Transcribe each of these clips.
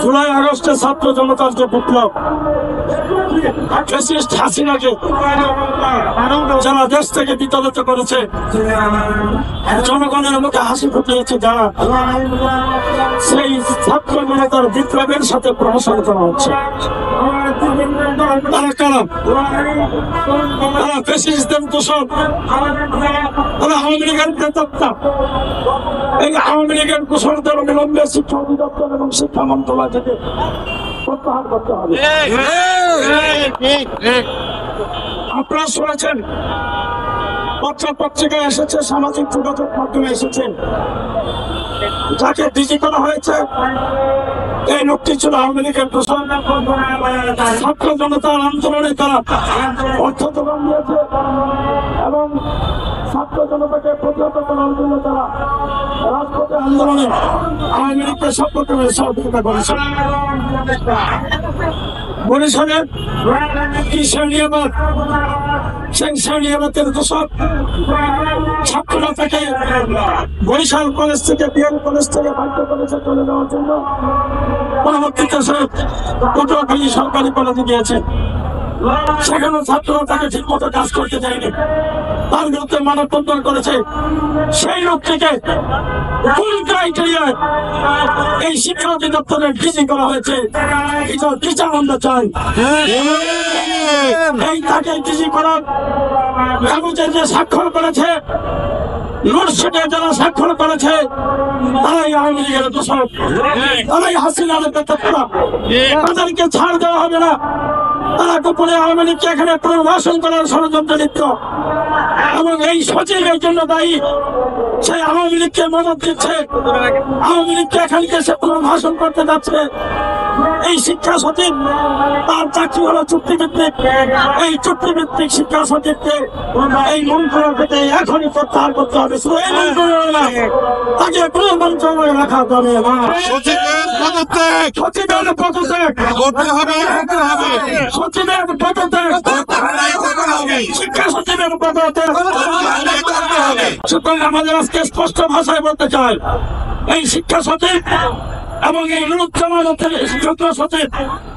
জুলাই আগস্টে ছাত্র জনতার যে বিপ্লব, ফ্যাসিস্ট হাসিনাকে যারা দেশ থেকে বিতাড়িত করেছে, জনগণের মুখে হাসি ফুটিয়েছে যারা, সেই ছাত্র জনতার বিপ্লবের সাথে প্রহসন করা হচ্ছে। তারা কারা? তারা ফ্যাসিস্টদের দোষর, তারা আওয়ামী লীগের প্রেতাত্মা। এই আওয়ামী লীগের দোষরদের অবিলম্বে শিক্ষা অধিদপ্তর এবং শিক্ষা মন্ত্রণালয় থেকে প্রত্যাহার করতে হবে। আপনারা শুনেছেন, পত্র পত্রিকায় এসেছে, সামাজিক যোগাযোগ মাধ্যমে এসেছে, যাকে ডিজি করা হয়েছে এই লোকটি ছিল আওয়ামী লীগের দোষর। ছাত্র জনতার আন্দোলনে তারা অর্থ যোগান দিয়েছে এবং ছাত্র জনতাকে প্রতিহত করার জন্য তারা রাজপথে আন্দোলনে আওয়ামী লীগকে সক্রিয় সহযোগিতা করেছে। বরিশালের কি শ্রেণীবাদ, সেই শ্রেণীবাদের দোষর ছাত্ররা তাকে বরিশাল কলেজ থেকে, বিএল কলেজ থেকে বাধ্য কলেজে চলে যাওয়ার জন্য পরবর্তীতে সে পটুয়াখালী সরকারি কলেজে গিয়েছে। সেখানে ছাত্ররা তাকে ঠিক মতো কাজ করতে দেয়নি, তার বিরুদ্ধে মানববন্ধন করেছে। সেই লোকটিকে কোন ক্রাইটেরিয়ায় এই শিক্ষা অধিদপ্তরের ডিজি করা হয়েছে, এটার বিচার আমরা চাই। এই তাকে ডিজি করার কাগজে যে স্বাক্ষর করেছে, নোটশিটে যারা স্বাক্ষর করেছে, তারাই আওয়ামী লীগের দোষর, তারাই হাসিনার প্রেতাত্মা। তাদেরকে ছাড় দেওয়া হবে না। তারা গোপনে আওয়ামী লীগকে এখানে পুনর্বাসন করার ষড়যন্ত্র লিপ্ত এবং এই সচিব এর জন্য দায়ী। সেই আওয়ামী লীগকে মদত দিচ্ছে, আওয়ামী লীগকে এখানকে সে পুনর্বাসন করতে যাচ্ছে। এই শিক্ষা সচিব, তার চাকরি হলো চুক্তিভিত্তিক। এই চুক্তিভিত্তিক শিক্ষা সচিবকে এই মন্ত্রণালয় থেকে এখনই প্রত্যাহার করতে হবে। এই মন্ত্রণালয় তাকে কোনো মন্ত্রণালয়ে রাখা যাবে না। সচিবের পদত্যাগ করতে হবে, সচিবের পদত্যাগ, শিক্ষা সচিবের পদত্যাগ। সুতরাং আমাদের আজকে স্পষ্ট ভাষায় বলতে চাই, এই শিক্ষা সচিব এবং এই নুরুজ্জামানের শিক্ষক সচিব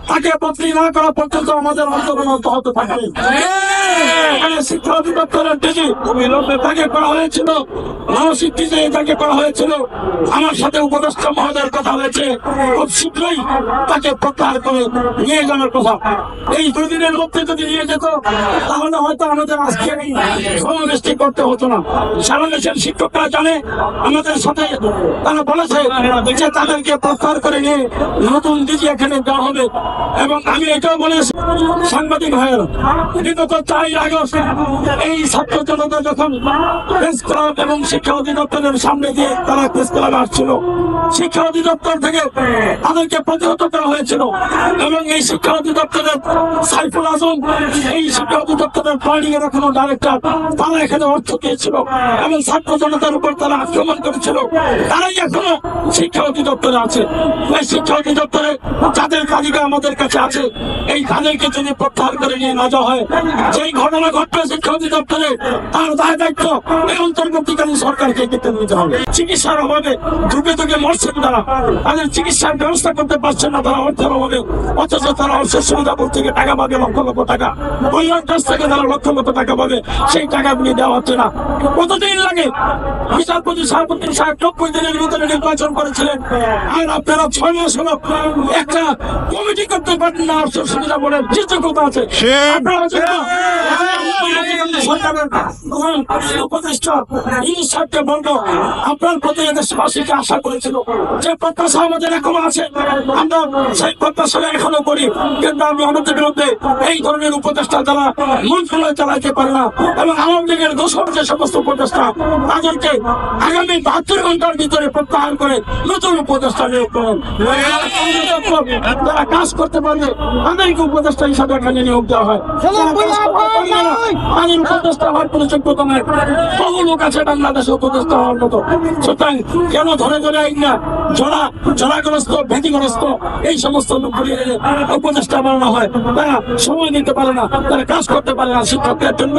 তাকে বদলি না করা পর্যন্ত আমাদের আন্দোলন অব্যাহত থাকবে। শিক্ষা অধিদপ্তরের ডিজি তাকে করা হয়েছিল, মানসিক ডিজি তাকে করা হয়েছিল। আমার সাথে উপদেষ্টা মহোদয়ের কথা হয়েছে, খুব শীঘ্রই তাকে প্রত্যাহার করে নিয়ে যাওয়ার কথা। এই দুদিনের মধ্যে যদি নিয়ে যেত, তাহলে হয়তো আমাদের আজকে সমাবেশটি করতে হতো না। সারা দেশের শিক্ষকরা জানে, আমাদের সাথে তারা বলেছে যে তাদেরকে প্রত্যাহার করে নিয়ে নতুন ডিজি এখানে দেওয়া হবে। এবং আমি এটাও বলেছি সাংবাদিক ভাইয়েরা, বিগত 4 আগস্ট এই ছাত্র জনতা যখন প্রেস ক্লাব এবং শিক্ষা অধিদপ্তরের সামনে দিয়ে তারা প্রেস ক্লাবে আসছিল, শিক্ষা অধিদপ্তর থেকে তাদেরকে প্রতিহত করা হয়েছিল। এবং এই শিক্ষা অধিদপ্তরের সাইফুল আজম, এই শিক্ষা অধিদপ্তরের প্ল্যানিং এর এখনো ডাইরেক্টর, তারা এখানে অর্থ দিয়েছিল এবং ছাত্র জনতার উপর তারা আক্রমণ করেছিল। তারাই এখনো শিক্ষা অধিদপ্তরে আছে। এই শিক্ষা অধিদপ্তরে যাদের তালিকা আমাদের কাছে আছে, এই তাদেরকে যদি প্রত্যাহার করে নিয়ে না যাওয়া হয়, যেই ঘটনা ঘটবে শিক্ষা অধিদপ্তরে, তার দায় দায়িত্ব এই অন্তর্বর্তীকালীন সরকারকে দিতে নিতে হবে। চিকিৎসার অভাবে ধুকে ধুকে মরছেন তারা, তাদের চিকিৎসার ব্যবস্থা করতে পারছেন না তারা অর্থের অভাবে, অথচ তারা অর্থের সুবিধাবোধ থেকে টাকা পাবে লক্ষ লক্ষ টাকা, কল্যাণ কাছ থেকে তারা লক্ষ লক্ষ টাকা পাবে, সেই টাকাগুলি দেওয়া হচ্ছে না। কতদিন লাগে? বিচারপতি শাহাবুদ্দিন সাহেব 90 দিনের ভিতরে নির্বাচন করেছিলেন, আর আপনারা 6 মাস হলো একটা কমিটি করতে পারেন না। অর্থ সুবিধা বোর্ডের যে যোগ্যতা আছে, আপনারা সরকারের উপদেষ্টা ইনি সাহেবকে বলবো, আপনার প্রতি দেশবাসীকে আশা করেছিল যে প্রত্যাশা আমাদের এখনো আছে, আমরা সেই প্রত্যাশা এখনো করি। কিন্তু আমি আমাদের বিরুদ্ধে এই ধরনের উপদেষ্টা যারা মন্ত্রণালয় চালাইতে পারে না এবং আওয়ামী লীগের দোষর যে সমস্ত উপদেষ্টা, তাদেরকে আগামী 72 ঘন্টার ভিতরে প্রত্যাহার করে নতুন উপদেষ্টা নিয়োগ করেন। যারা কাজ করতে পারবে তাদেরকে উপদেষ্টা হিসাবে এখানে নিয়োগ দেওয়া হয়। তাদের উপদেষ্টা হওয়ার কোনো যোগ্যতা নাই। বহু লোক আছে বাংলাদেশে উপদেষ্টা হওয়ার মতো। সুতরাং কেন ধরে ধরে না জড়াগ্রস্ত, ভীতিগ্রস্ত এই সমস্ত লোকগুলি উপদেষ্টা বানানো হয়? তারা সময় দিতে পারে না, তারা কাজ করতে পারে না শিক্ষকদের জন্য।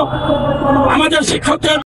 আমাদের শিক্ষকদের